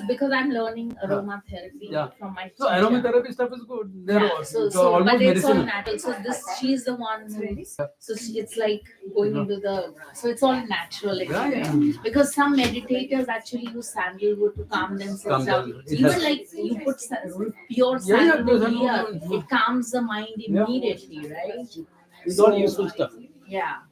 because I'm learning aromatherapy from my teacher. So aromatherapy stuff is good. They're But almost it's all medicinal. natural. So she's the one who. So it's like going into the. So it's all natural. Actually. Because some meditators actually use sandalwood to calm themselves down. Even like you put pure sandalwood here, it calms the mind immediately, right? It's all useful stuff. Yeah.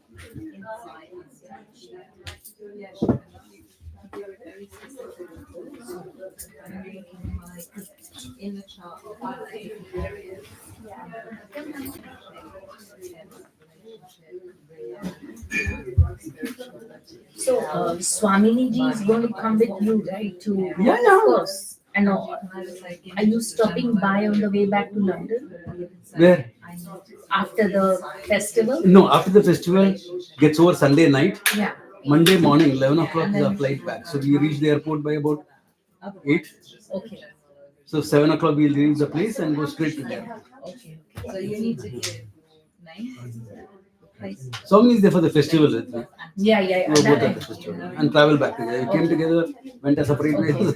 In the chart. So Swamini ji is going to come with you, right? To Of course. And are you stopping by on the way back to London? Where? After the festival? No, after the festival gets over Sunday night. Yeah. Monday morning, 11 o'clock is our flight back. So we reach the airport by about 8. Okay. So 7 o'clock we'll reach the place and go straight to there. Okay. So you need to give names. Swami is there for the festival with me. Yeah. We were both at the festival and travel back together. We came together, went a separate ways.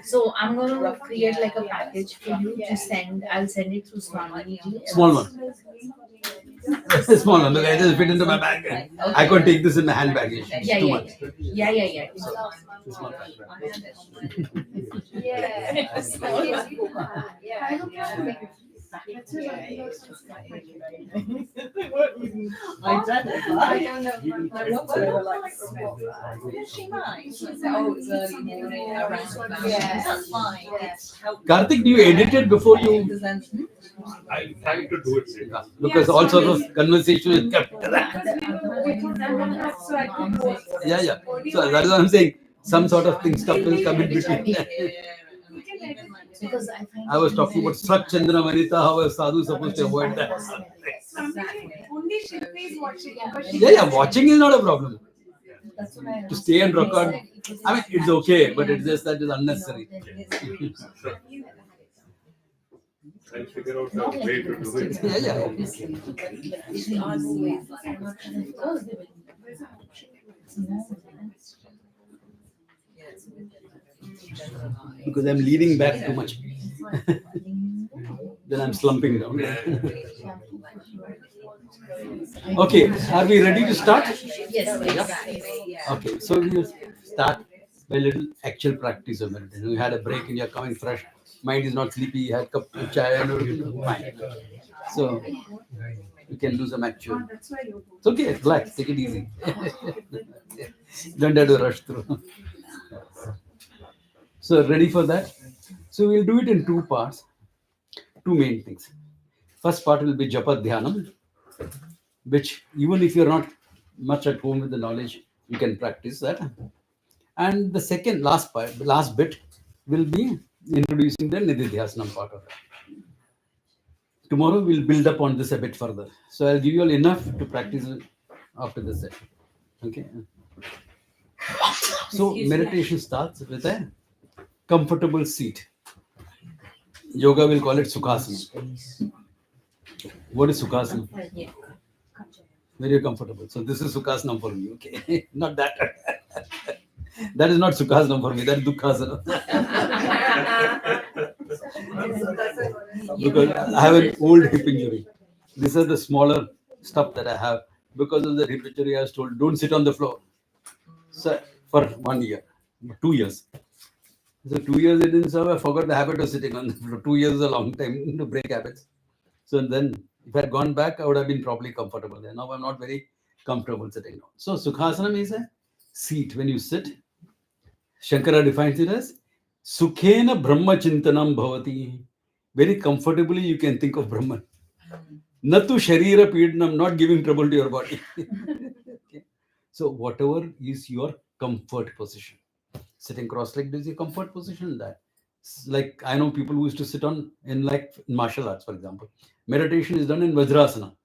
So I'm going to create like a package for you to send. I'll send it through Swamini ji. Small one. Small one. Look, I just fit into my bag. I can't take this in my handbag. It's too much. Yeah. Small bag. I don't know. She might. Oh, it's early morning around about. That's fine. Karthik, do you edit it before you? I try to do it Because all sorts of conversation is kept. Yeah. So that is what I'm saying. Some sort of thing stuff will come in between. Because I was talking about Sat Chandra Manita, how a sadhu supposed to avoid that. Only Shilpa is watching. Yeah, watching is not a problem. that's what I To stay and record, I mean, it's okay, but it's just that it's unnecessary. I'll figure out a way to do it. Yeah. Because I'm leaning back too much. Then I'm slumping down. Okay, are we ready to start? Yes. Okay, so we'll start by a little actual practice of meditation. You had a break and you're coming fresh. Mind is not sleepy. You had a cup of chai and everything. Fine. So you can do some actual. It's okay, relax, take it easy. Don't have to rush through. So ready for that? So we'll do it in 2 parts. 2 main things. First part will be Japa Dhyanam, which even if you're not much at home with the knowledge, you can practice that. And the last bit will be introducing the Nididhyasanam part of it. Tomorrow we'll build up on this a bit further. So I'll give you all enough to practice after this session. Okay. So meditation starts with a comfortable seat. Yoga will call it Sukhasana. What is Sukhasana? Very comfortable. So this is Sukhasana for me. Okay. Not that. That is not Sukhasana for me. That is Dukhasana. Because I have an old hip injury. These are the smaller stuff that I have. Because of the hip injury, I was told, don't sit on the floor. So for 1 year, 2 years. So 2 years it didn't serve. I forgot the habit of sitting on the floor. 2 years is a long time to break habits. So then, if I had gone back, I would have been properly comfortable there. Now I'm not very comfortable sitting down. So Sukhasana means a seat. When you sit, Shankara defines it as Sukhena Brahma Chintanam Bhavati. Very comfortably you can think of Brahman. Natu Sharira Pidnam, not giving trouble to your body. Okay. So whatever is your comfort position. Sitting cross-legged is your comfort position. That, like, I know people who used to sit on in like martial arts, for example. Meditation is done in Vajrasana.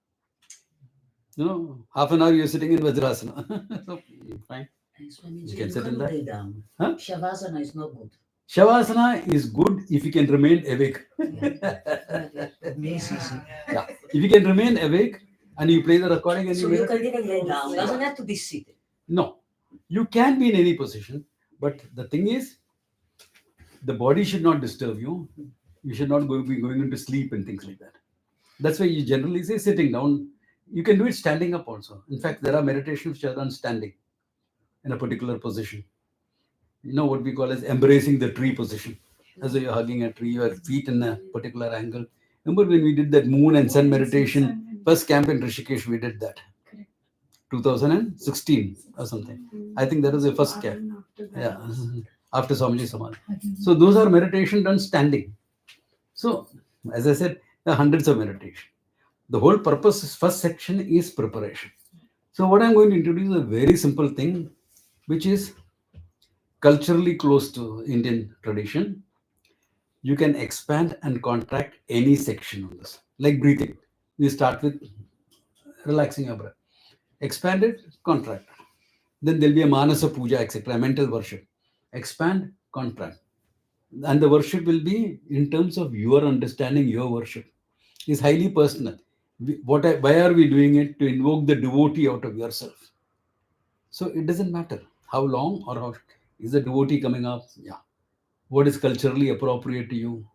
You know, half an hour you're sitting in Vajrasana. So fine. You can sit in that. Huh? Shavasana is not good. Shavasana is good if you can remain awake. Yeah. If you can remain awake and you play the recording and So you you can even lay down. Doesn't have to be seated. No, you can be in any position, but the thing is, The body should not disturb you. You should not be going into sleep and things like that. That's why you generally say sitting down. You can do it standing up also. In fact, there are meditations which are done standing in a particular position. You know what we call as embracing the tree position. As though you're hugging a tree, your feet in a particular angle. Remember when we did that moon and sun meditation, first camp in Rishikesh, we did that. 2016 or something. I think that was the first camp. Yeah, after Swamiji Samadhi. So those are meditation done standing. So, as I said, there are hundreds of meditation. The whole purpose is first section is preparation. So what I'm going to introduce is a very simple thing, which is culturally close to Indian tradition. You can expand and contract any section on this, like breathing. We start with relaxing your breath. Expand it, contract. Then there'll be a manasa puja, etc., mental worship. Expand, contract. And the worship will be in terms of your understanding, your worship. Is highly personal. Why are we doing it? To invoke the devotee out of yourself. So it doesn't matter how long or how is the devotee coming up. Yeah. What is culturally appropriate to you?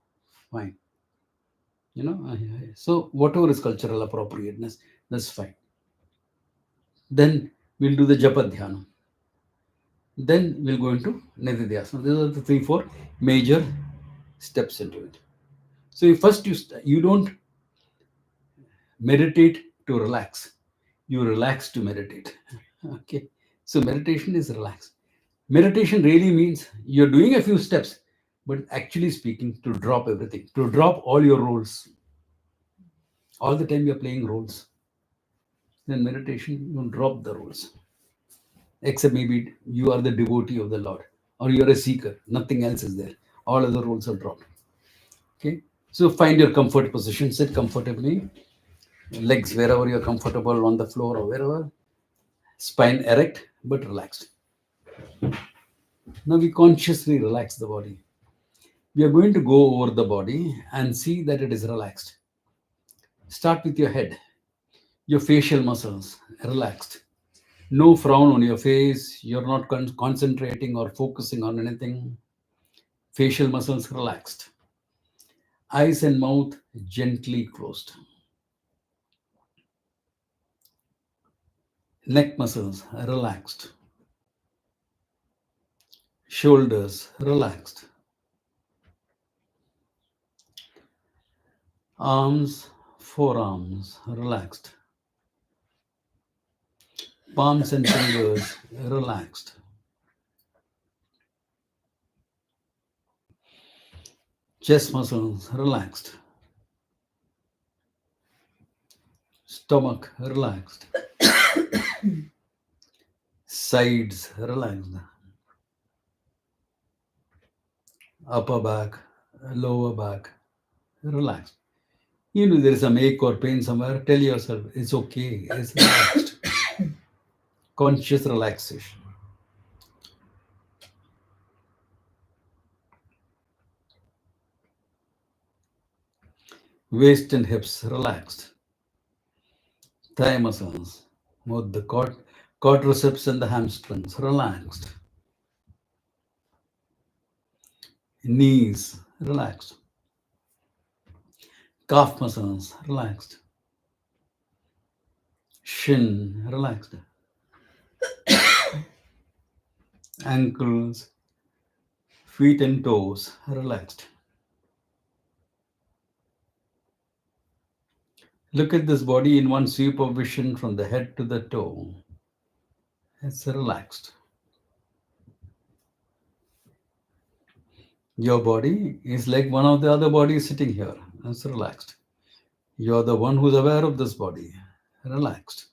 Fine. So whatever is cultural appropriateness, that's fine. Then we'll do the japa dhyana. Then we'll go into nididhyasana. These are the 3-4 major steps into it. So first you don't meditate to relax. You relax to meditate. Okay. So meditation is relax. Meditation really means you're doing a few steps, but actually speaking, to drop everything, to drop all your roles. All the time you're playing roles. Then meditation, you drop the roles. Except maybe you are the devotee of the Lord or you're a seeker. Nothing else is there. All other roles are dropped. Okay. So find your comfort position. Sit comfortably. Legs wherever you're comfortable, on the floor or wherever. Spine erect but relaxed. Now we consciously relax the body. We are going to go over the body and see that it is relaxed. Start with your head, your facial muscles relaxed. No frown on your face. You're not concentrating or focusing on anything. Facial muscles relaxed. Eyes and mouth gently closed. Neck muscles relaxed. Shoulders relaxed. Arms, forearms relaxed. Palms and fingers relaxed. Chest muscles relaxed. Stomach relaxed. Sides relaxed. Upper back, lower back relaxed. If there is some ache or pain somewhere, tell yourself it's okay, it's relaxed. Conscious relaxation. Waist and hips relaxed. Thigh muscles, both the quadriceps and the hamstrings relaxed. Knees relaxed. Calf muscles relaxed. Shin relaxed. Ankles, feet and toes relaxed. Look at this body in one sweep of vision from the head to the toe. It's relaxed. Your body is like one of the other bodies sitting here. It's relaxed. You're the one who's aware of this body. Relaxed.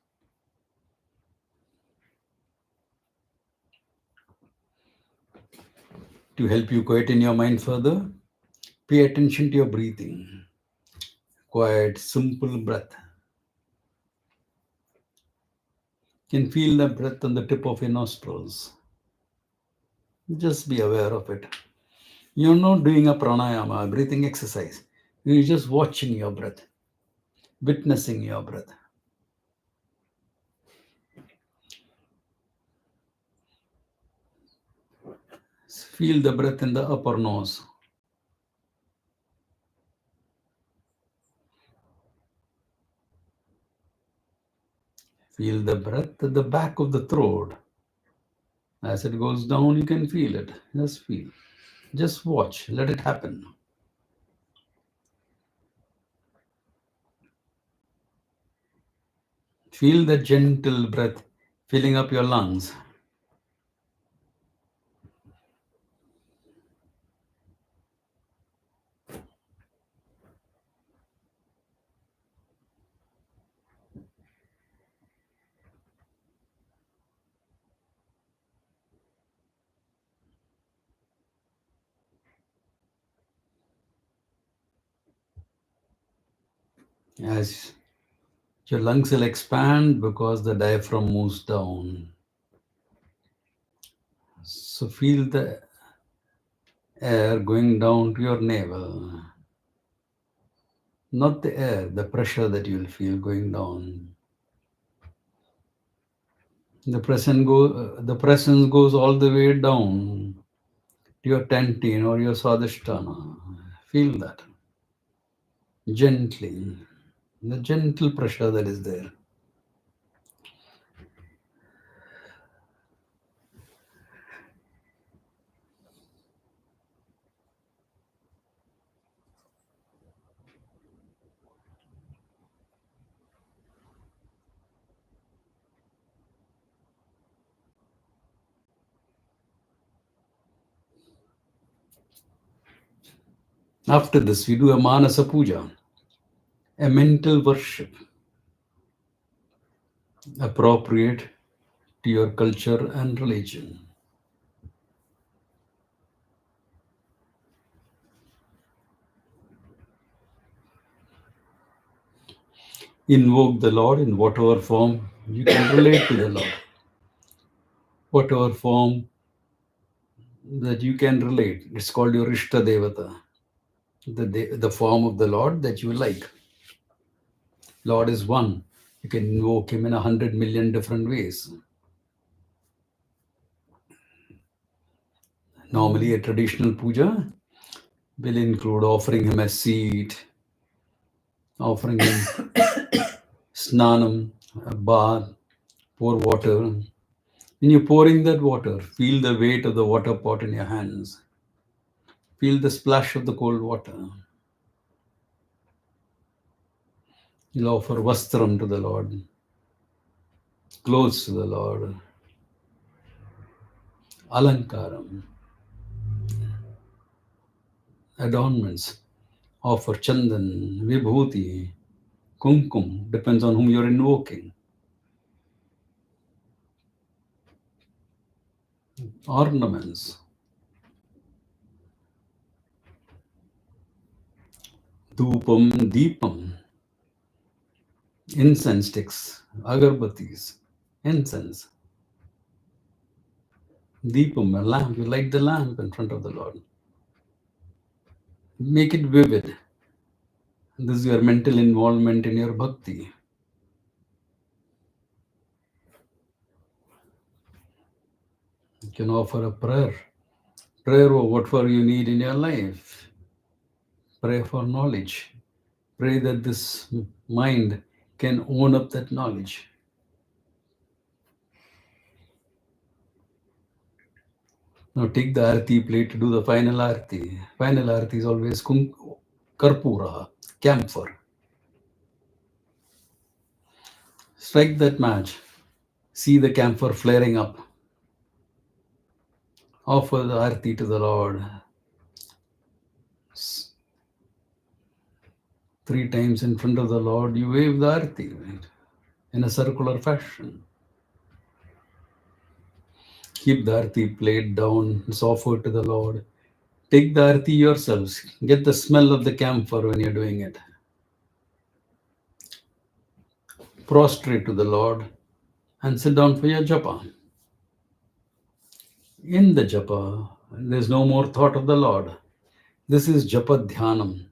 To help you quieten your mind further, pay attention to your breathing. Quiet, simple breath. You can feel the breath on the tip of your nostrils. Just be aware of it. You're not doing a pranayama, a breathing exercise. You're just watching your breath, witnessing your breath. Feel the breath in the upper nose. Feel the breath at the back of the throat. As it goes down, you can feel it. Just feel. Just watch. Let it happen. Feel the gentle breath filling up your lungs. As your lungs will expand because the diaphragm moves down. So feel the air going down to your navel. Not the air, the pressure that you'll feel going down. The presence goes all the way down to your tentin or your swadhisthana. Feel that gently, the gentle pressure that is there. After this, we do a Manasa Puja, a mental worship appropriate to your culture and religion. Invoke the Lord in whatever form you can relate to the Lord. Whatever form that you can relate. It's called your Ishta Devata, the form of the Lord that you like. Lord is one. You can invoke him in 100 million different ways. Normally, a traditional puja will include offering him a seat, offering him snanam, a bath, pour water. When you're pouring that water, feel the weight of the water pot in your hands. Feel the splash of the cold water. You'll offer vastram to the Lord, clothes to the Lord, alankaram, adornments. Offer chandan, vibhuti, kumkum, depends on whom you're invoking. Ornaments. Dhupam, deepam, incense sticks, agarbatis, incense. Deepam, a lamp, you light the lamp in front of the Lord. Make it vivid. This is your mental involvement in your bhakti. You can offer a prayer. Prayer or whatever you need in your life. Pray for knowledge. Pray that this mind can own up that knowledge. Now take the arati plate to do the final arati. Final arati is always karpura, camphor. Strike that match. See the camphor flaring up. Offer the arati to the Lord. 3 times in front of the Lord, you wave the arati, right? In a circular fashion. Keep the arati plate down. It's offered to the Lord. Take the arati yourselves. Get the smell of the camphor when you're doing it. Prostrate to the Lord and sit down for your japa. In the japa, there's no more thought of the Lord. This is japa dhyanam.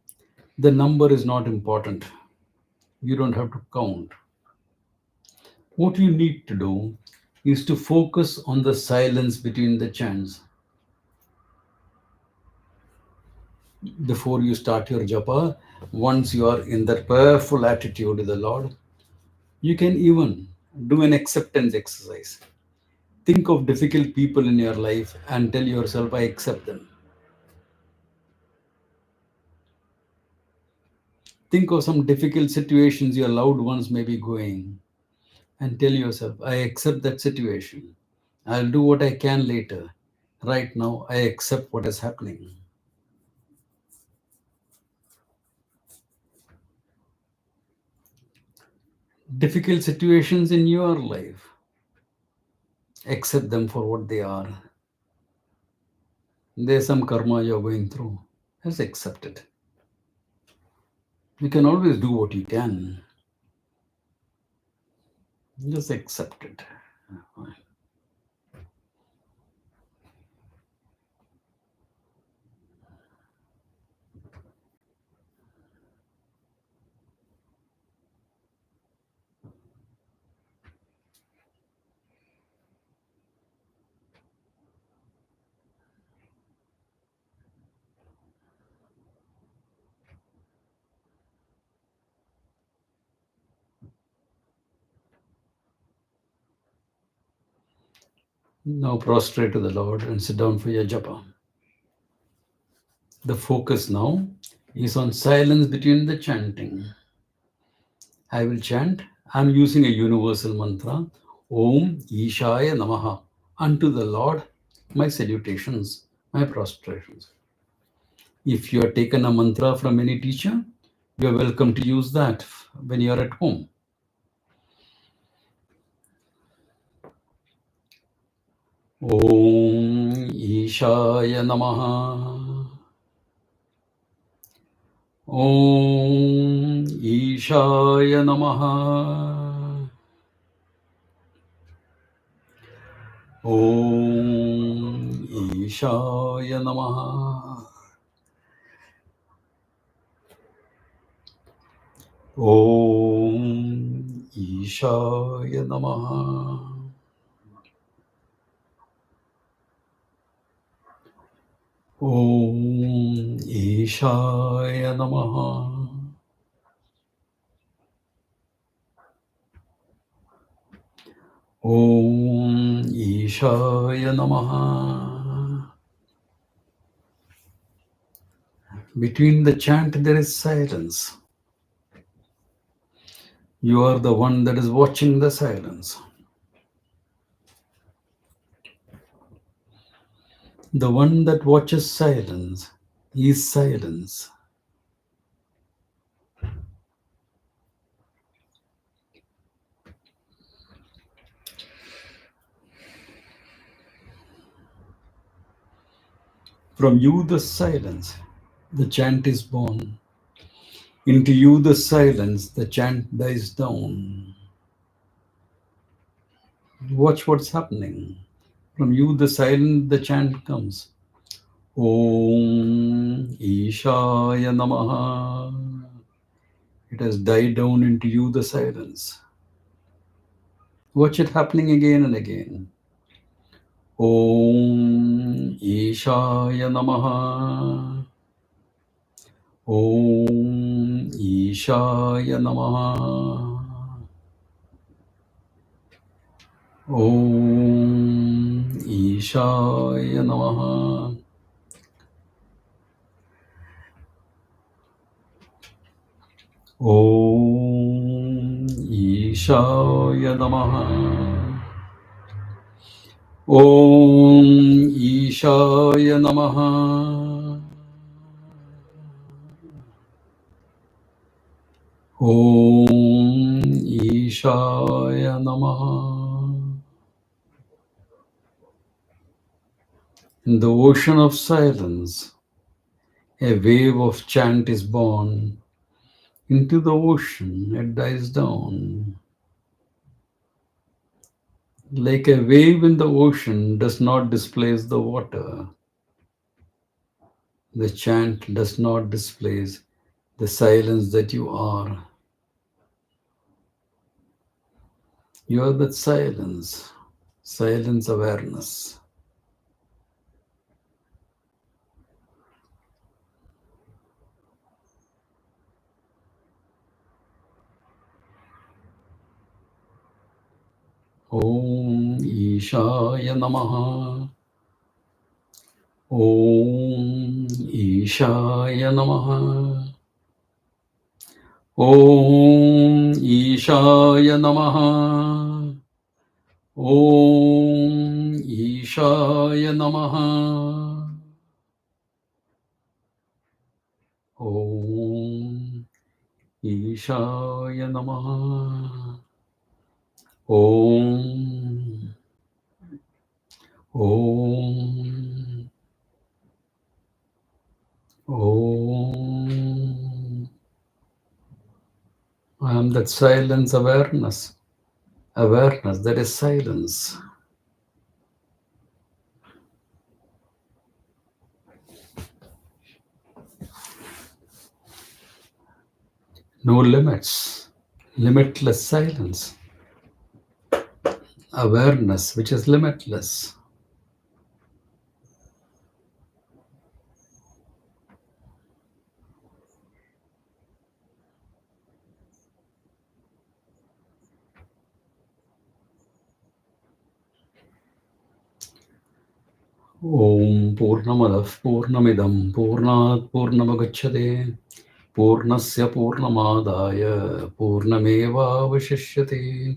The number is not important. You don't have to count. What you need to do is to focus on the silence between the chants. before you start your japa, once you are in that prayerful attitude with the Lord, you can even do an acceptance exercise. Think of difficult people in your life and tell yourself, I accept them. Think of some difficult situations your loved ones may be going and tell yourself, I accept that situation. I'll do what I can later. Right now, I accept what is happening. Difficult situations in your life, accept them for what they are. There's some karma you're going through. Just accept it. You can always do what you can. Just accept it. Now prostrate to the Lord and sit down for your japa. The focus now is on silence between the chanting. I will chant. I'm using a universal mantra. Om Ishaya Namaha. Unto the Lord, my salutations, my prostrations. If you have taken a mantra from any teacher, you are welcome to use that when you are at home. Om Ishaya Namaha. Om Ishaya Namaha. Om Ishaya Namaha. Om Ishaya Namaha. Om Ishaya Namaha. Om Ishaya Namaha. Between the chant there is silence. You are the one that is watching the silence. The one that watches silence is silence. From you the silence, the chant is born. Into you the silence, the chant dies down. Watch what's happening. From you the silence, the chant comes. Om Ishaya Namaha. It has died down into you the silence. Watch it happening again and again. Om Ishaya Namaha. Om Ishaya Namaha. Om Ishaya Namaha. Om Ishaya Namaha. Om Ishaya Namaha. Om Ishaya Namaha. In the ocean of silence, a wave of chant is born. Into the ocean, it dies down. Like a wave in the ocean does not displace the water, the chant does not displace the silence that you are. You are that silence, silence awareness. 。 . 。 。 . 。 . 。 . 。 . 。 . 。 . 。 . 。 . 。 . 。 . 。 . 。 . 。 . 。 . 。 . 。 . 。 。 。 . 。 . . 。 . 。 . . . . . . 「Om Ishaya Namaha. Om Ishaya Namaha. Om Ishaya Namaha. Om Ishaya Namaha. Om Ishaya Namaha. Om. Om. Om. I am that silence awareness. Awareness, that is silence. No limits. Limitless silence. Awareness, which is limitless. Om Purnamadav Purnamidam Purnat Purnamagacchate Purnasya Purnamadaya Purnameva Vashishyate.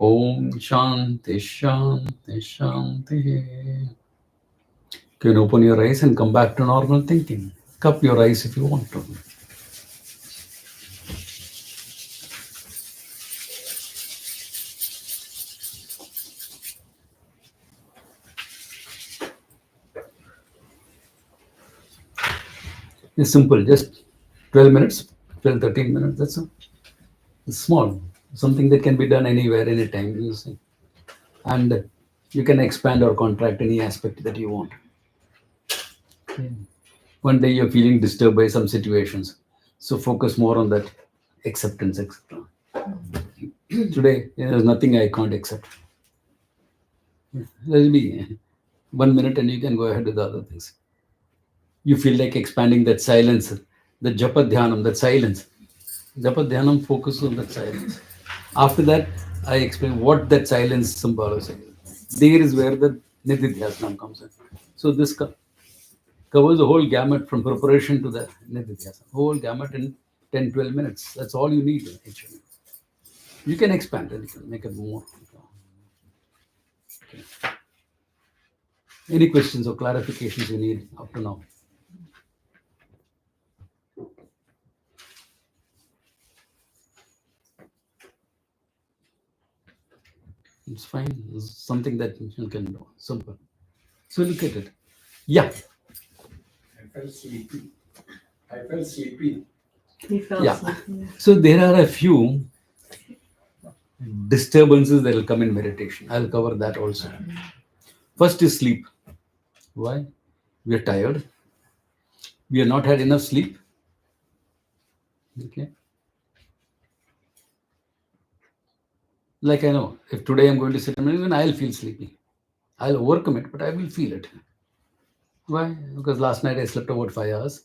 Om Shanti Shanti Shanti. You can open your eyes and come back to normal thinking. Cup your eyes if you want to. It's simple, just 12 minutes, 12, 13 minutes, that's all. It's small, something that can be done anywhere, anytime. You see. And you can expand or contract any aspect that you want. Okay. One day you're feeling disturbed by some situations, so focus more on that acceptance, etc. Today, there's nothing I can't accept. Let it be 1 minute and you can go ahead with the other things. You feel like expanding that silence, the japa dhyanam, that silence. Japa dhyanam focuses on that silence. After that, I explain what that silence symbolizes. There is where the nididhyasana comes in. So this covers the whole gamut from preparation to the nididhyasana. Whole gamut in 10, 12 minutes. That's all you need actually. You can expand and you can make it more. Okay. Any questions or clarifications you need up to now? It's fine. It's something that you can do. Simple. So look at it. Yeah. I felt sleepy. I felt sleepy. He fell Yeah. asleep. So there are a few disturbances that will come in meditation. I'll cover that also. First is sleep. Why? We are tired. We have not had enough sleep. Okay. Like I know, if today I'm going to sit and even I'll feel sleepy. I'll overcome it, but I will feel it. Why? Because last night I slept about 5 hours.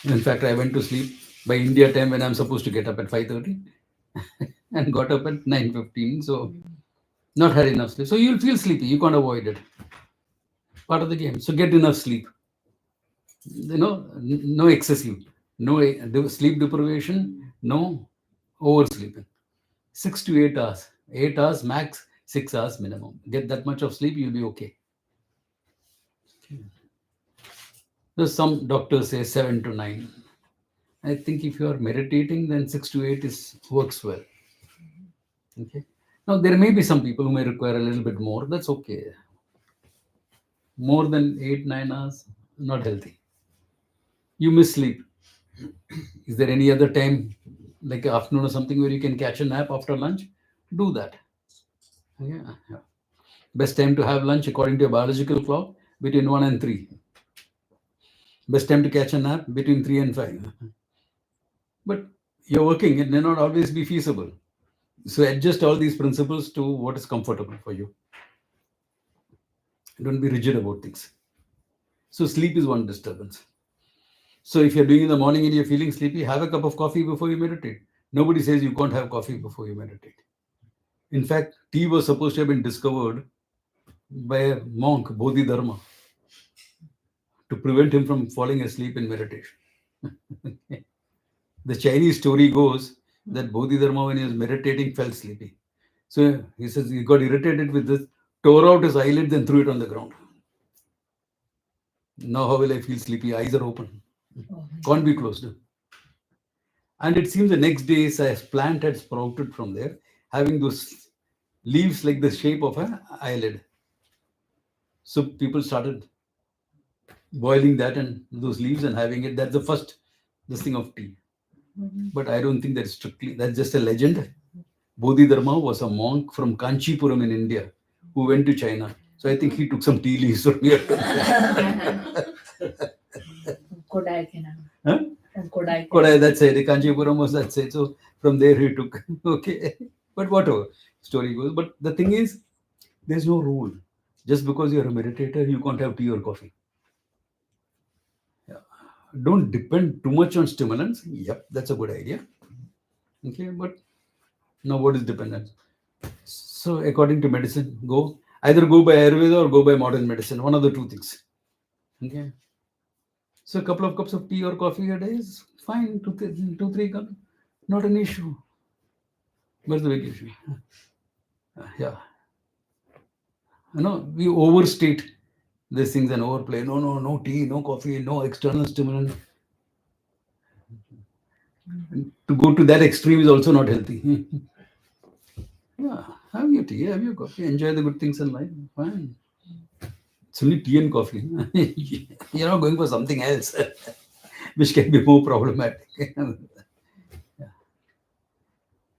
In fact, I went to sleep by India time when I'm supposed to get up at 5:30 and got up at 9:15. So not had enough sleep. So you'll feel sleepy. You can't avoid it. Part of the game. So get enough sleep. No excessive. No sleep deprivation. No oversleeping. 6 to 8 hours. 8 hours max, 6 hours minimum. Get that much of sleep, you'll be okay. There's some doctors say 7 to 9. I think if you are meditating, then 6 to 8 works well. Okay. Now there may be some people who may require a little bit more. That's okay. More than 8, 9 hours, not healthy. You miss sleep. Is there any other time, like afternoon or something, where you can catch a nap after lunch? Do that. Yeah. Best time to have lunch according to your biological clock between 1 and 3. Best time to catch a nap between 3 and 5. But you're working, it may not always be feasible. So adjust all these principles to what is comfortable for you. Don't be rigid about things. So sleep is one disturbance. So if you're doing in the morning and you're feeling sleepy, have a cup of coffee before you meditate. Nobody says you can't have coffee before you meditate. In fact, tea was supposed to have been discovered by a monk, Bodhidharma, to prevent him from falling asleep in meditation. The Chinese story goes that Bodhidharma, when he was meditating, fell sleepy. So he says he got irritated with this, tore out his eyelids and threw it on the ground. Now how will I feel sleepy? Eyes are open. Can't be closed. And it seems the next day a plant had sprouted from there, having those leaves like the shape of an eyelid. So people started boiling that and those leaves and having it. That's the first this thing of tea. But I don't think that's strictly, that's just a legend. Bodhidharma was a monk from Kanchipuram in India who went to China. So I think he took some tea leaves from here. Kodai Kenana. Huh? Kodai. Kodai, that's it. Kanchipuram was that side. So from there he took. Okay. But whatever story goes. But the thing is, there's no rule. Just because you're a meditator, you can't have tea or coffee. Yeah. Don't depend too much on stimulants. Yep, that's a good idea. Okay, but now what is dependence? So according to medicine, either go by Ayurveda or go by modern medicine. One of the two things. Okay. So a couple of cups of tea or coffee a day is fine. Two, three cups, not an issue. Where's the big issue? Yeah. We overstate these things and overplay. No tea, no coffee, no external stimulant. To go to that extreme is also not healthy. Yeah, have your tea, have your coffee, enjoy the good things in life. Fine. It's only tea and coffee. You're not going for something else, which can be more problematic. Yeah.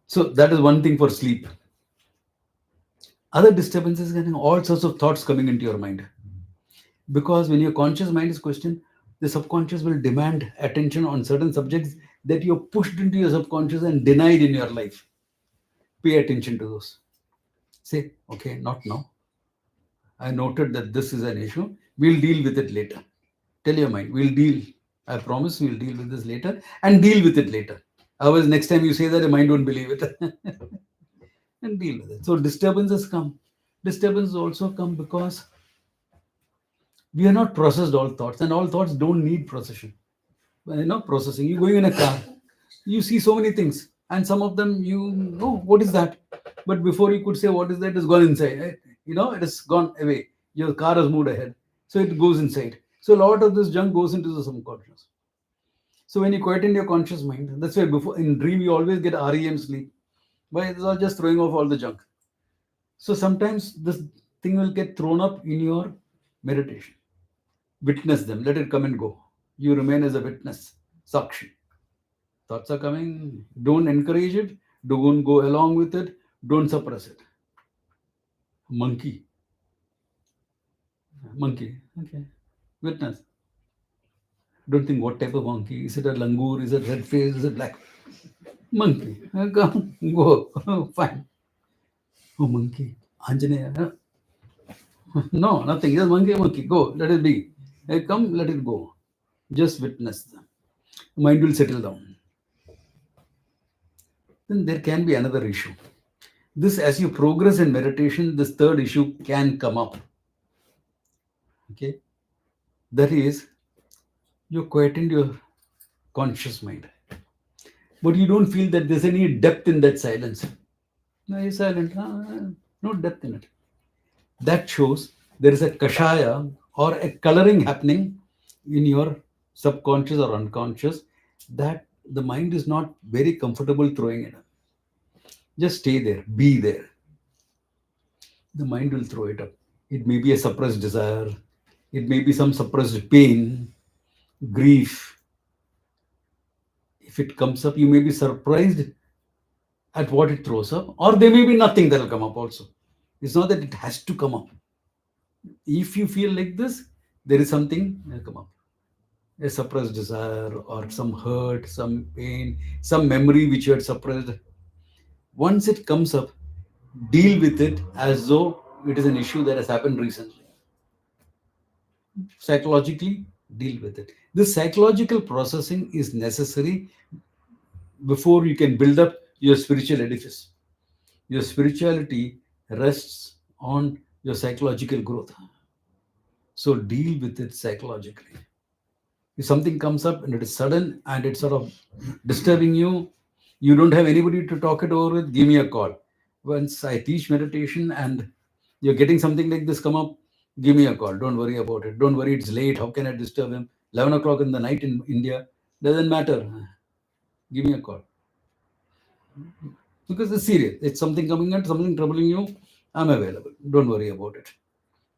So that is one thing for sleep. Other disturbances can have all sorts of thoughts coming into your mind. Because when your conscious mind is questioned, the subconscious will demand attention on certain subjects that you're pushed into your subconscious and denied in your life. Pay attention to those. Say, okay, not now. I noted that this is an issue. We'll deal with it later. Tell your mind, we'll deal. I promise we'll deal with this later and deal with it later. Otherwise, next time you say that, your mind won't believe it. And deal with it. So disturbances come. Disturbances also come because we have not processed all thoughts, and all thoughts don't need processing. Processing. You're going in a car, you see so many things, and some of them you know what is that, but before you could say what is that, it's gone inside. Right? It has gone away. Your car has moved ahead, so it goes inside. So a lot of this junk goes into the subconscious. So when you quieten your conscious mind, that's why before in dream you always get REM sleep. Why? It's all just throwing off all the junk. So sometimes this thing will get thrown up in your meditation. Witness them. Let it come and go. You remain as a witness. Sakshi. Thoughts are coming. Don't encourage it. Don't go along with it. Don't suppress it. Monkey. Okay. Witness. Don't think what type of monkey. Is it a langur? Is it red face? Is it black? Monkey. Come. Go. Fine. Oh, monkey. Anjaneya. No, nothing. Just monkey. Go. Let it be. Come, let it go. Just witness them. Mind will settle down. Then there can be another issue. This, as you progress in meditation, this third issue can come up. Okay. That is, you quietened your conscious mind. But you don't feel that there's any depth in that silence. No, you're silent. No depth in it. That shows there is a kashaya or a coloring happening in your subconscious or unconscious that the mind is not very comfortable throwing it up. Just stay there, be there. The mind will throw it up. It may be a suppressed desire, it may be some suppressed pain, grief. If it comes up, you may be surprised at what it throws up, or there may be nothing that will come up also. It's not that it has to come up. If you feel like this, there is something that will come up. A suppressed desire or some hurt, some pain, some memory which you had suppressed. Once it comes up, deal with it as though it is an issue that has happened recently. Psychologically, deal with it. This psychological processing is necessary before you can build up your spiritual edifice. Your spirituality rests on your psychological growth. So deal with it psychologically. If something comes up and it is sudden and it's sort of disturbing you, you don't have anybody to talk it over with, give me a call. Once I teach meditation and you're getting something like this come up, give me a call. Don't worry about it. Don't worry, it's late. How can I disturb him? 11 o'clock in the night in India, doesn't matter. Give me a call. Because it's serious. It's something coming up, something troubling you. I'm available. Don't worry about it.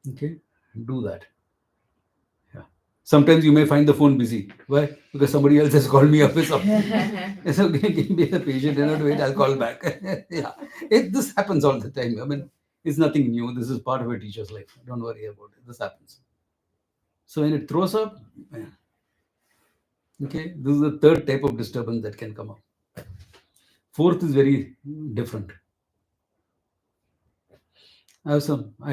Okay? Do that. Yeah. Sometimes you may find the phone busy. Why? Because somebody else has called me up with something. It's okay, give me a patient, wait, I'll call back. Yeah. This happens all the time. I mean, it's nothing new. This is part of a teacher's life. Don't worry about it. This happens. So when it throws up, okay, this is the third type of disturbance that can come up. Fourth is very different. I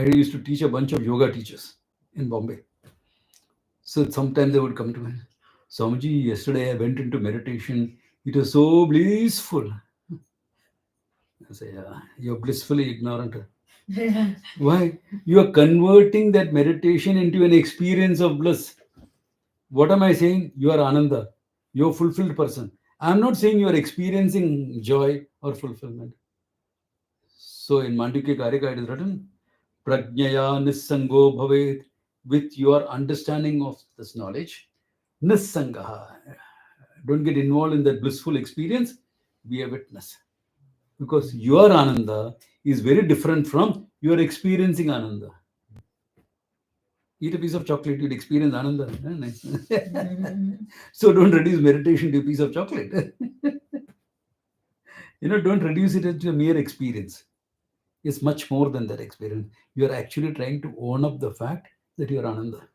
used to teach a bunch of yoga teachers in Bombay. So sometimes they would come to me, Swamiji, yesterday I went into meditation. It was so blissful. I say, yeah, you're blissfully ignorant. Why? You are converting that meditation into an experience of bliss. What am I saying? You are Ananda. You're a fulfilled person. I'm not saying you are experiencing joy or fulfillment. So in Mandukya Karika it is written, Prajnaya Nissango Bhavet, with your understanding of this knowledge, Nissangaha. Don't get involved in that blissful experience, be a witness. Because your Ananda is very different from your experiencing Ananda. Eat a piece of chocolate, you'll experience Ananda. Nice. So don't reduce meditation to a piece of chocolate. Don't reduce it into a mere experience. It's much more than that experience. You are actually trying to own up the fact that you are Ananda.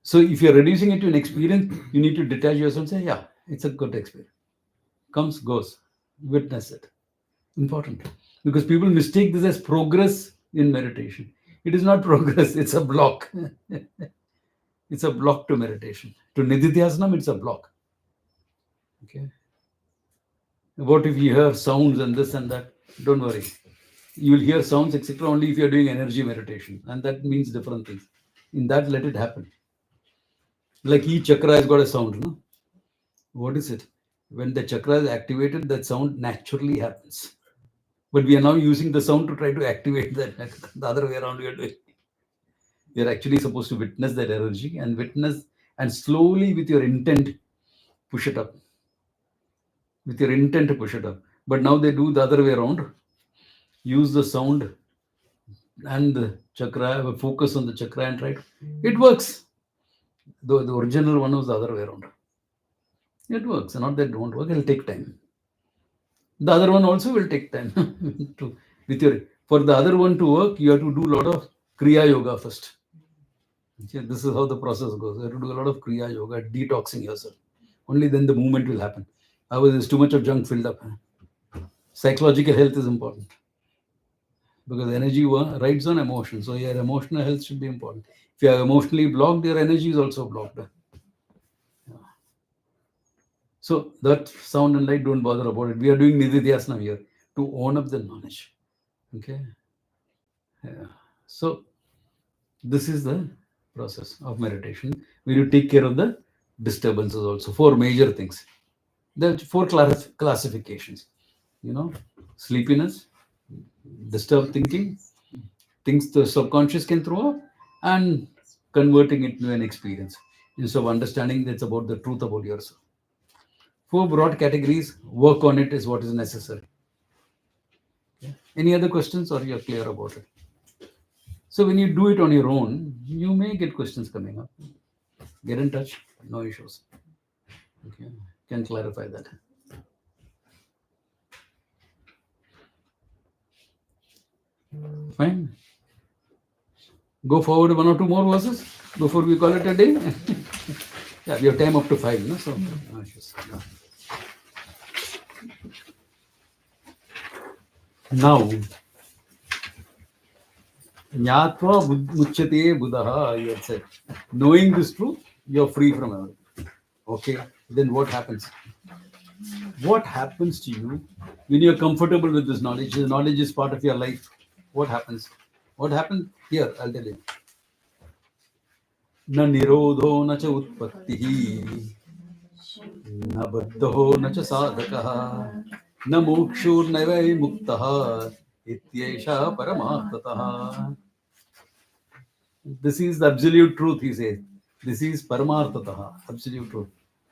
So if you're reducing it to an experience, you need to detach yourself and say, yeah, it's a good experience. Comes, goes. Witness it. Important. Because people mistake this as progress in meditation. It is not progress, it's a block. It's a block to meditation. To Nididhyasanam, it's a block. Okay. What if you hear sounds and this and that? Don't worry. You will hear sounds, etc., only if you're doing energy meditation. And that means different things. In that, let it happen. Like each chakra has got a sound. No? What is it? When the chakra is activated, that sound naturally happens. But we are now using the sound to try to activate that. The other way around we are doing. You're actually supposed to witness that energy and witness and slowly with your intent, push it up. With your intent to push it up. But now they do the other way around. Use the sound and the chakra, focus on the chakra and try to. It works. The original one was the other way around. It works. Not that it won't work, it'll take time. The other one also will take time. For the other one to work, you have to do a lot of Kriya Yoga first. Okay, this is how the process goes. You have to do a lot of Kriya Yoga, detoxing yourself. Only then the movement will happen. Otherwise, there's too much of junk filled up. Psychological health is important. Because energy rides on emotion. So your emotional health should be important. If you are emotionally blocked, your energy is also blocked. Yeah. So that sound and light, don't bother about it. We are doing Nididhyasana here to own up the knowledge. Okay. Yeah. So this is the process of meditation. We will take care of the disturbances also. 4 major things. There are 4 classifications. Sleepiness, disturbed thinking, things the subconscious can throw up, and converting it into an experience. Instead of understanding that's about the truth about yourself. 4 broad categories, work on it is what is necessary. Okay. Any other questions or you're clear about it? So when you do it on your own, you may get questions coming up. Get in touch, no issues. Okay, can clarify that. Fine. Go forward 1 or 2 more verses before we call it a day. Yeah, we have time up to 5, no? So, no issues. Yeah. Now, Jnatva muchyate buddha, you had said. Knowing this truth, you're free from everything. Okay, then what happens? What happens to you when you're comfortable with this knowledge? The knowledge is part of your life. What happens? What happened here? I'll tell you. Na nirodho na cha utpattihi, na baddho na cha sadhakaha, na mokshur navai muktaha, ityesha paramartataha. This is the absolute truth, he says. This is paramartataha, absolute truth.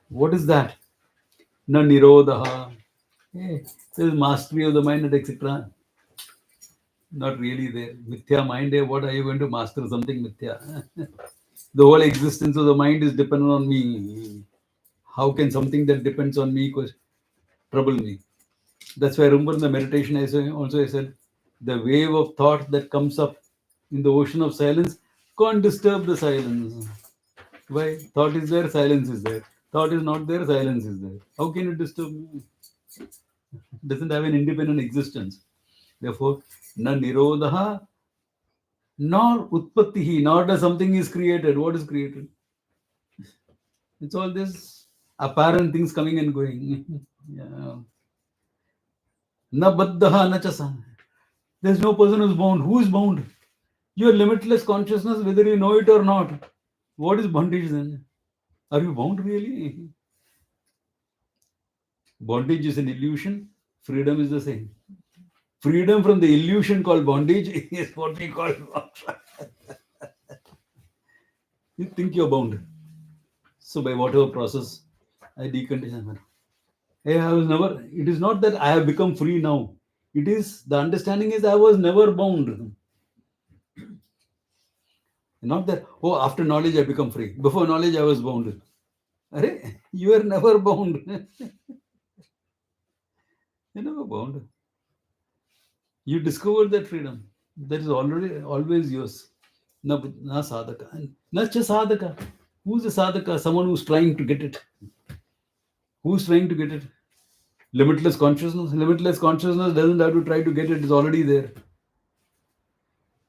What is that? Na nirodha. Hey, this is mastery of the mind and etc. Not really there. Mithya mind, what are you going to master? Something mithya. The whole existence of the mind is dependent on me. How can something that depends on me trouble me? That's why I remember in the meditation I said, the wave of thought that comes up in the ocean of silence can't disturb the silence. Why? Thought is there, silence is there. Thought is not there, silence is there. How can it disturb me? It doesn't have an independent existence. Therefore, na nirodha, nor utpattihi, nor does something is created. What is created? It's all this apparent things coming and going. Yeah. Na baddha na chasa. There's no person who's bound. Who is bound? Your limitless consciousness, whether you know it or not. What is bondage then? Are you bound really? Bondage is an illusion. Freedom is the same. Freedom from the illusion called bondage is what we call you think you're bound. So by whatever process I decondition. Hey, I was never, it is not that I have become free now. It is, the understanding is I was never bound. Not that, oh, after knowledge I become free. Before knowledge I was bound. Arre, you are never bound. You're never bound. You discovered that freedom. That is already always yours. Na sadhaka. Na cha sadhaka. Who's a sadhaka? Someone who's trying to get it. Who's trying to get it? Limitless consciousness. Limitless consciousness doesn't have to try to get it. It's already there.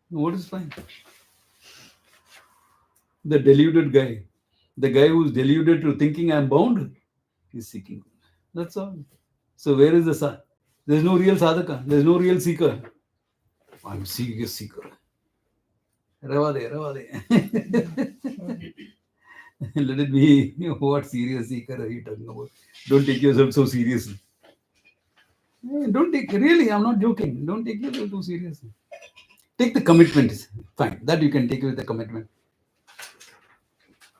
What is trying? The deluded guy. The guy who's deluded to thinking I'm bound is seeking. That's all. So where is the sadhaka? There's no real sadhaka. There's no real seeker. I'm serious seeker. Ravade. Let it be. What serious seeker are you talking about? Don't take yourself so seriously. Don't take, really, I'm not joking. Don't take yourself too seriously. Take the commitment. Fine. That you can take with the commitment.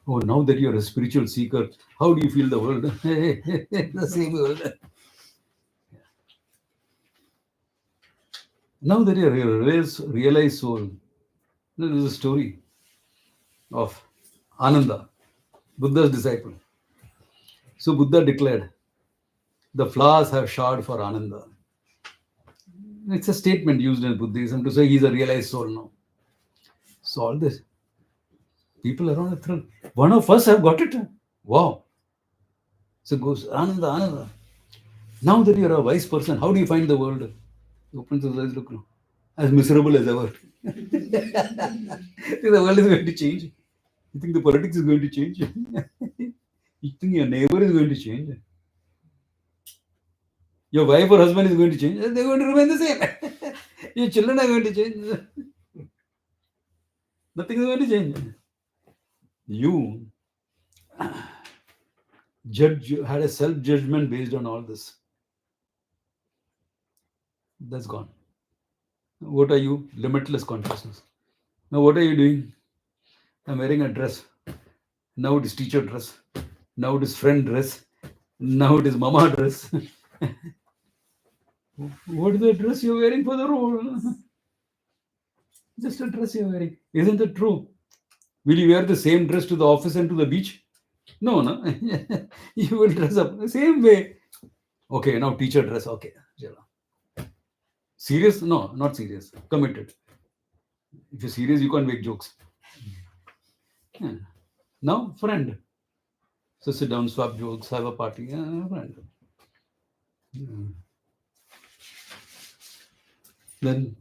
Oh, now that you're a spiritual seeker, how do you feel the world? The same world. Now that you're a realized soul, there's a story of Ananda, Buddha's disciple. So Buddha declared, the flowers have showered for Ananda. It's a statement used in Buddhism to say he's a realized soul now. So all this, people around are thrilled. One of us have got it. Wow. So goes, Ananda. Now that you're a wise person, how do you find the world? He opens his eyes, look, as miserable as ever. You think the world is going to change? You think the politics is going to change? You think your neighbor is going to change? Your wife or husband is going to change? They're going to remain the same. Your children are going to change. Nothing is going to change. You had a self-judgment based on all this. That's gone. What are you? Limitless consciousness. Now what are you doing? I'm wearing a dress. Now it is teacher dress. Now it is friend dress. Now it is mama dress. What is the dress you're wearing for the role? Just a dress you're wearing. Isn't it true? Will you wear the same dress to the office and to the beach? No. You will dress up the same way. Okay, now teacher dress. Okay. Serious? No, not serious. Committed. If you're serious, you can't make jokes. Yeah. Now, friend. So sit down, swap jokes, have a party. Yeah, friend. Yeah. Then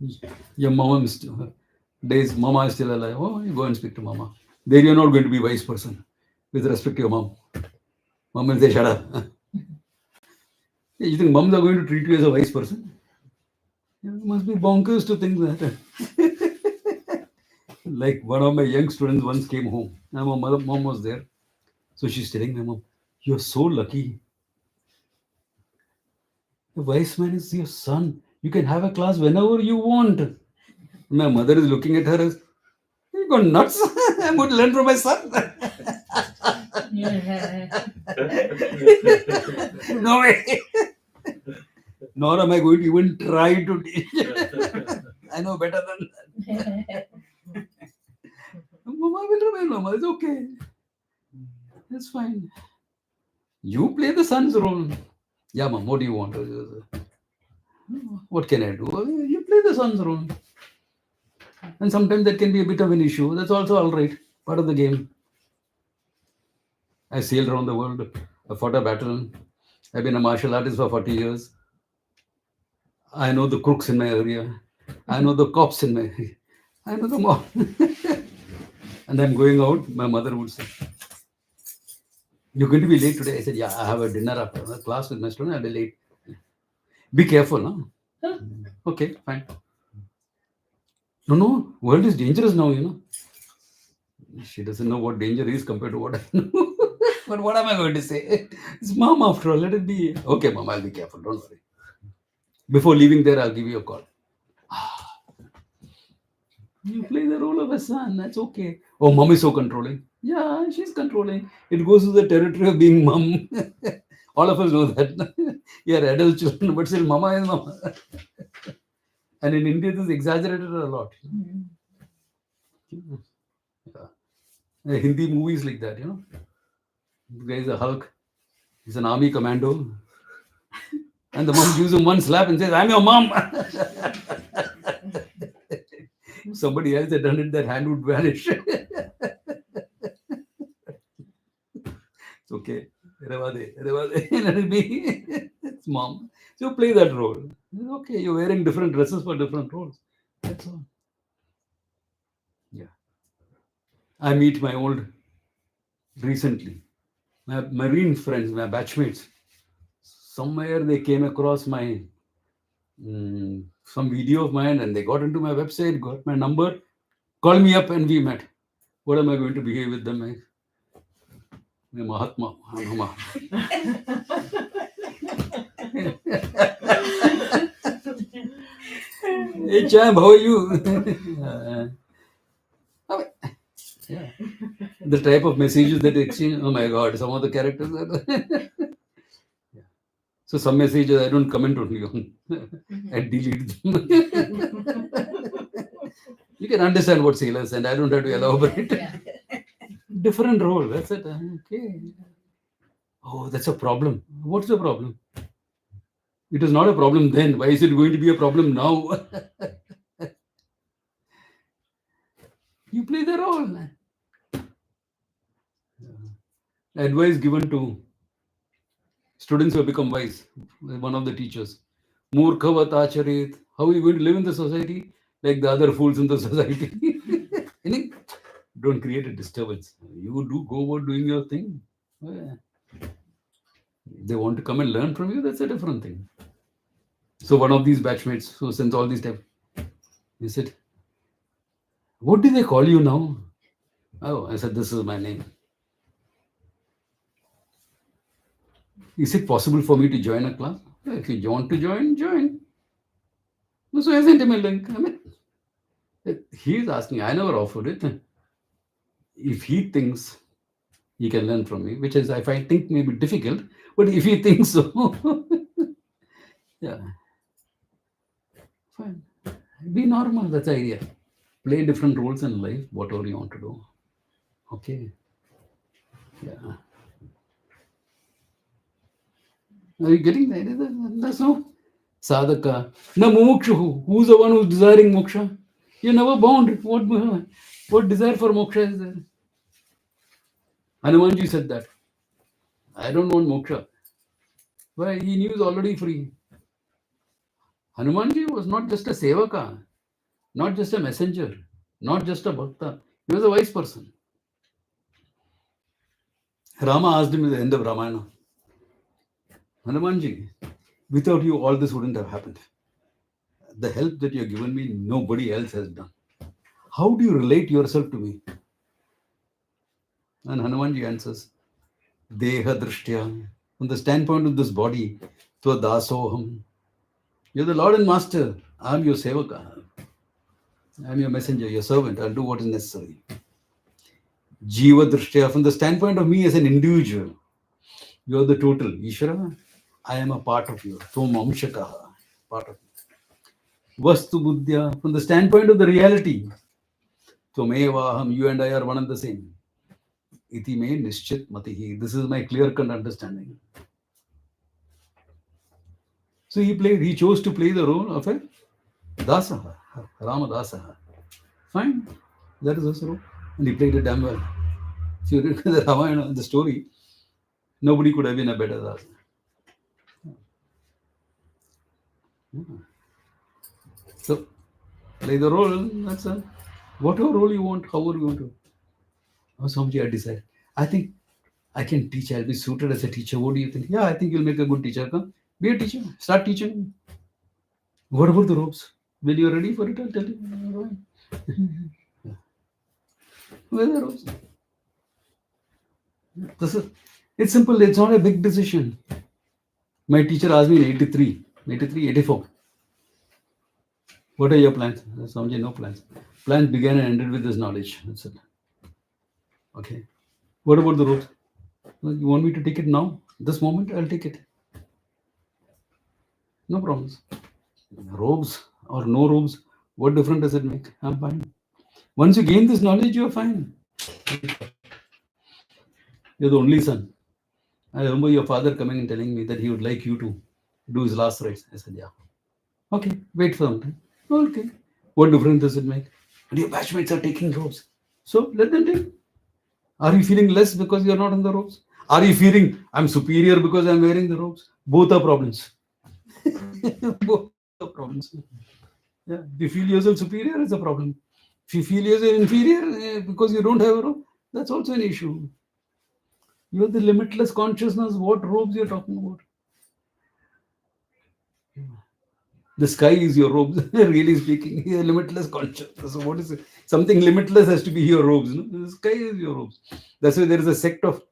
your mama is still alive. Oh, you go and speak to mama. Then you're not going to be a wise person with respect to your mom. Mom will say, shut up. You think moms are going to treat you as a wise person? You must be bonkers to think that. Like one of my young students once came home. And my mom was there. So she's telling my mom, "You're so lucky. The wise man is your son. You can have a class whenever you want." My mother is looking at her as, "You gone nuts? I'm going to learn from my son." No way. Nor am I going to even try to teach. I know better than that. Mama will remain Mama. It's okay. It's fine. You play the son's role. Yeah, Mom, what do you want? What can I do? You play the son's role. And sometimes that can be a bit of an issue. That's also all right. Part of the game. I sailed around the world. I fought a battle. I've been a martial artist for 40 years. I know the crooks in my area. I know the cops in my... I know them all. And I'm going out. My mother would say, "You're going to be late today." I said, "Yeah, I have a dinner after a class with my student. I'll be late." "Be careful, huh?" "Okay, fine." No, world is dangerous now, you know. She doesn't know what danger is compared to what I know. But what am I going to say? It's mom after all. Let it be. "Okay, mom, I'll be careful. Don't worry. Before leaving there, I'll give you a call." You play the role of a son. That's okay. "Oh, mom is so controlling." Yeah, she's controlling. It goes to the territory of being mom. All of us know that. You're adult children, but still, mama is mama. And in India, this is exaggerated a lot. Yeah. Hindi movies like that, you know. There is a Hulk. He's an army commando. And the mom gives him one slap and says, "I'm your mom." If somebody else had done it, that hand would vanish. It's okay. Revade. Let it be. It's mom. So play that role. It's okay. You're wearing different dresses for different roles. That's all. Yeah. I meet my old recently. My marine friends, my batchmates. Somewhere they came across my some video of mine and they got into my website, got my number, called me up and we met. What am I going to behave with them like? My Mahatma. "Hey champ, how are you?" Yeah. The type of messages that exchange, oh my god, some of the characters are yeah. So some messages I don't comment only on. I delete them. You can understand what sailors and I don't have to elaborate. Different role, that's it. Okay. Oh, that's a problem. What's the problem? It is not a problem then. Why is it going to be a problem now? You play the role. Advice given to students who have become wise. One of the teachers. Murkhavat acharit. How are you going to live in the society? Like the other fools in the society. Don't create a disturbance. You do go about doing your thing. Yeah. They want to come and learn from you, that's a different thing. So one of these batchmates who sends all these type, he said, "What do they call you now?" Oh, I said, "This is my name." "Is it possible for me to join a class?" "If you want to join, join." So I sent him a link. I mean, he is asking, I never offered it. If he thinks he can learn from me, which is, if I think may be difficult, but if he thinks so, yeah, fine. Be normal, that's the idea. Play different roles in life, whatever you want to do. Okay. Yeah. Are you getting the idea? That's no sadhaka. Na mumukshu. Who's the one who's desiring moksha? You're never bound. What desire for moksha is there? Hanumanji said that. I don't want moksha. Why? He knew he's already free. Hanumanji was not just a sevaka, not just a messenger, not just a bhakta. He was a wise person. Rama asked him at the end of Ramayana, "Hanumanji, Without you, all this wouldn't have happened. The help that you have given me, nobody else has done. How do you relate yourself to me? And Hanumanji answers, Deha Drishtya, from the standpoint of this body, Tva Dasoham. You're the Lord and Master. I'm your Sevaka. I'm your messenger, your servant. I'll do what is necessary. Jiva Drishtya, from the standpoint of me as an individual, you're the total. Ishvara, I am a part of you. Tvam Amshakaha, part of you. Vastu Buddhya, from the standpoint of the reality, Tvamevaham, you and I are one and the same. Iti me Nishchit Matihi. This is my clear-cut understanding. So he chose to play the role of a Dasaha, Ramadasaha. Fine, that is his role. And he played it damn well. If you read the Ramayana, the story, nobody could have been a better Dasa. So, play the role, that's all. Whatever role you want, however you want to. Oh, Swamiji, I decided. I think I can teach. I'll be suited as a teacher. What do you think? Yeah, I think you'll make a good teacher. Come, be a teacher. Start teaching. What about the ropes? When you're ready for it, I'll tell you. Where are the ropes? It's simple. It's not a big decision. My teacher asked me in 84. What are your plans? Swamiji, no plans. Plans began and ended with this knowledge. That's it. Okay. What about the ropes? You want me to take it now? This moment, I'll take it. No problems. Robes or no robes, what difference does it make? I'm fine. Once you gain this knowledge, you're fine. You're the only son. I remember your father coming and telling me that he would like you to do his last rites. I said, yeah. Okay, wait for some time. Okay. What difference does it make? And your batchmates are taking robes. So let them take. Are you feeling less because you're not in the robes? Are you feeling I'm superior because I'm wearing the robes? Both are problems. Both are problems. Yeah. If you feel yourself superior, it's a problem. If you feel yourself inferior because you don't have a robe, that's also an issue. You have the limitless consciousness. What robes you're talking about? The sky is your robes, really speaking. You're limitless consciousness. So what is it? Something limitless has to be your robes. No? The sky is your robes. That's why there is a sect of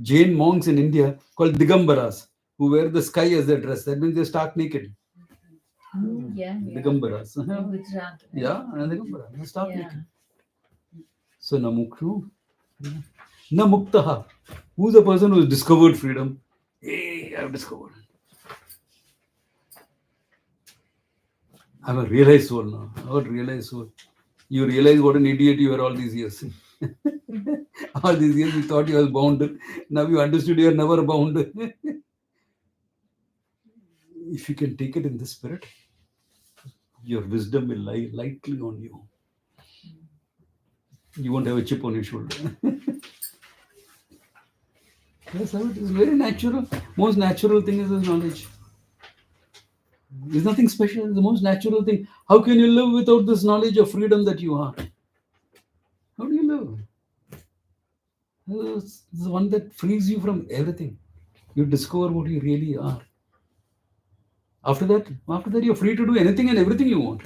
Jain monks in India called Digambaras who wear the sky as their dress. That means they're stark naked. Yeah. Digambaras. Gujarat. Yeah, and Digambara. They're stark naked. So Namukhu. Namuktaha. Who's the person who has discovered freedom? Hey, I've discovered. I'm a realized soul now. What realized soul? You realize what an idiot you were all these years. All these years you thought you were bound. Now you understood you are never bound. If you can take it in the spirit, your wisdom will lie lightly on you. You won't have a chip on your shoulder. That's how it is. Very natural. Most natural thing is this knowledge. There's nothing special. It's the most natural thing. How can you live without this knowledge of freedom that you are? How do you live? It's the one that frees you from everything. You discover what you really are. After that, you're free to do anything and everything you want.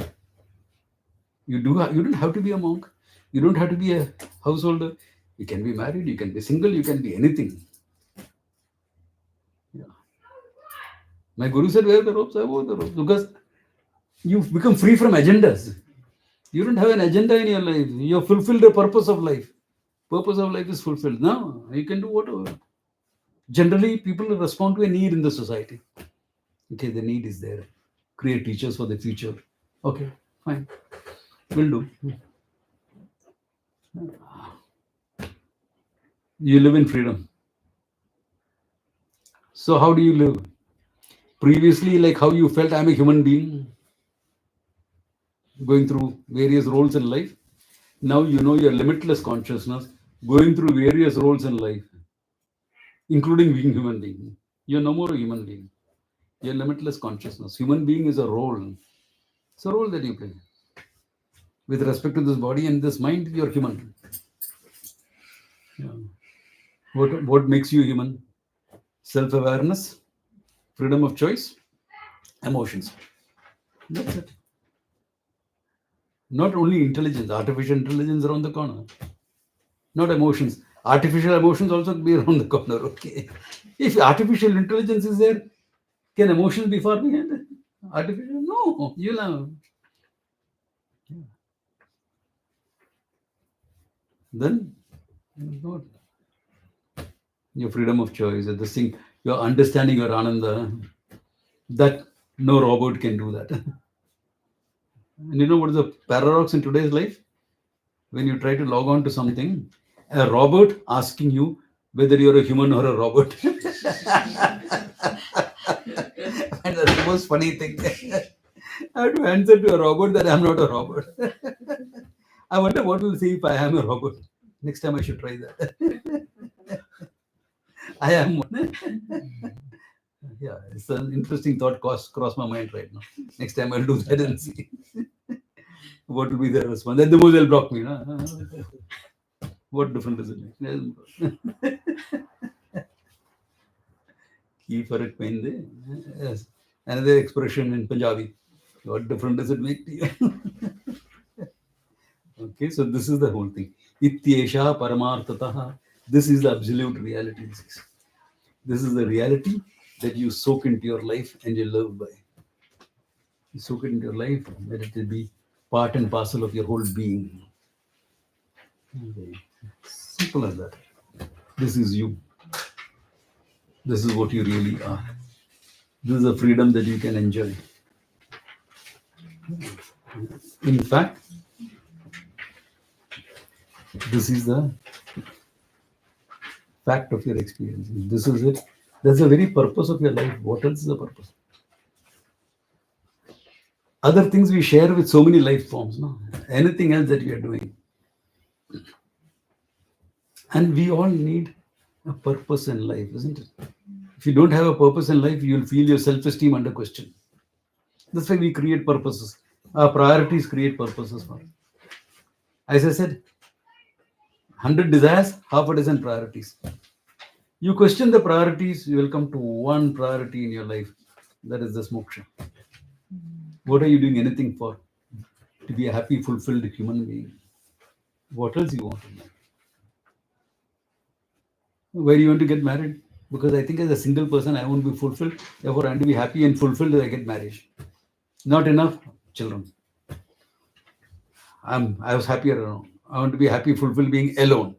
You don't have to be a monk. You don't have to be a householder. You can be married. You can be single. You can be anything. Yeah. My guru said, wear the robes. I wore the robes because you've become free from agendas. You don't have an agenda in your life. You have fulfilled the purpose of life. Purpose of life is fulfilled. Now you can do whatever. Generally, people respond to a need in the society. Okay, the need is there. Create teachers for the future. Okay, fine. Will do. You live in freedom. So how do you live? Previously, like how you felt, I'm a human being going through various roles in life. Now you know your limitless consciousness going through various roles in life, including being human being. You're no more a human being. You're limitless consciousness. Human being is a role. It's a role that you play. With respect to this body and this mind, you're human. Yeah. What makes you human? Self-awareness, freedom of choice, emotions. That's it. Not only intelligence, artificial intelligence around the corner. Not emotions. Artificial emotions also be around the corner. Okay. If artificial intelligence is there, can emotions be far behind? Artificial? No. You'll have. Then not your freedom of choice, this thing, your understanding your ananda, that no robot can do that. And you know what is the paradox in today's life? When you try to log on to something, a robot asking you whether you're a human or a robot. And that's the most funny thing. I have to answer to a robot that I'm not a robot. I wonder what will say if I am a robot. Next time I should try that. I am one. Yeah, it's an interesting thought cross my mind right now. Next time I'll do that and see what will be their response. Then the most they'll block me. No? What difference does it make? Ki farak pehinde. Yes. Another expression in Punjabi. What difference does it make to you? Okay, so this is the whole thing. Ityesha paramartataha. This is the absolute reality. This is the reality that you soak into your life and you live by. You soak it into your life, let it will be part and parcel of your whole being. Okay. Simple as that. This is you. This is what you really are. This is a freedom that you can enjoy. In fact, this is the fact of your experience. This is it. That's the very purpose of your life. What else is the purpose? Other things we share with so many life forms, no? Anything else that we are doing. And we all need a purpose in life, isn't it? If you don't have a purpose in life, you'll feel your self-esteem under question. That's why we create purposes. Our priorities create purposes for us. As I said, 100 desires, half a dozen priorities. You question the priorities, you will come to one priority in your life. That is this moksha. What are you doing anything for? To be a happy, fulfilled human being. What else you want in life? Why do you want to get married? Because I think as a single person, I won't be fulfilled. Therefore, I want to be happy and fulfilled as I get married. Not enough, children. I was happier alone. I want to be happy, fulfilled being alone.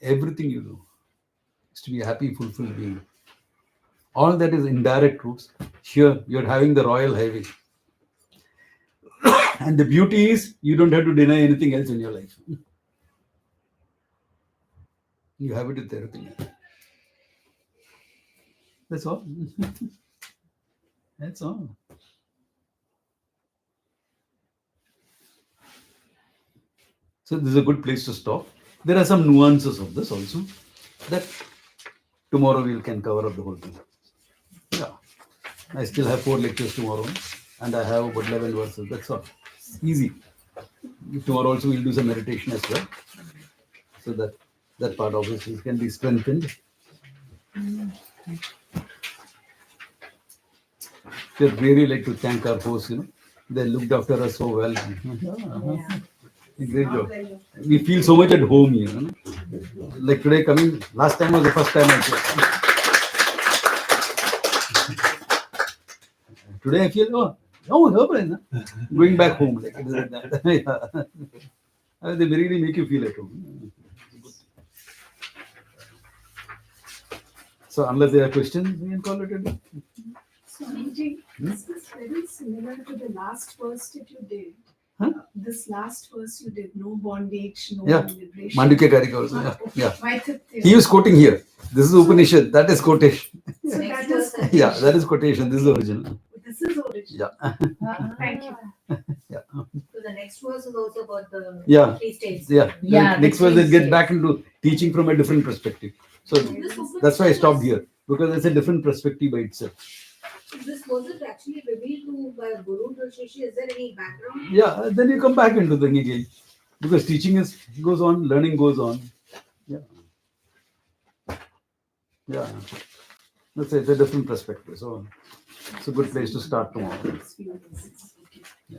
Everything you do is to be a happy, fulfilled being. All that is indirect routes. Here, you're having the royal highway. And the beauty is, you don't have to deny anything else in your life. You have it with everything else. That's all. That's all. So this is a good place to stop. There are some nuances of this also that tomorrow we can cover up the whole thing. Yeah. I still have 4 lectures tomorrow and I have about 11 verses. That's all. It's easy. Tomorrow also we'll do some meditation as well. So that part obviously can be strengthened. We'd really like to thank our hosts, They looked after us so well. Great job. We feel so much at home here. Like today coming, last time was the first time I came. Today I feel, going back home. Like that. Yeah. They really make you feel at home. So unless there are questions, we can call it a day. Swamiji, this is very similar to the last verse that you did. Huh? This last verse you did, no bondage, no Yeah. liberation. Mandukya Karika also. Yeah. Vaitithya. He was quoting here. This is Upanishad. That is quotation. So that is Yeah, that is quotation. This is original. This is original. Yeah. Thank you. Yeah. So the next verse is also about the Yeah. 3 states. Yeah. Yeah, Next the verse, they three get states. back into teaching from a different perspective. So that's why I stopped here, because it's a different perspective by itself. This was it actually revealed to by Guru to Shishya? Is there any background? Yeah, then you come back into the thing again, because teaching goes on, learning goes on. Yeah. Yeah. That's it, it's a different perspective. So It's a good place to start tomorrow. Yeah.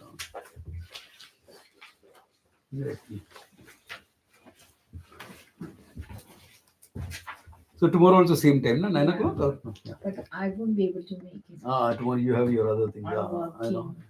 Exactly. So tomorrow also same time, na? 9 o'clock? Or? No? Yeah. But I won't be able to make it. Tomorrow you have your other thing. I'm Yeah, I know. working.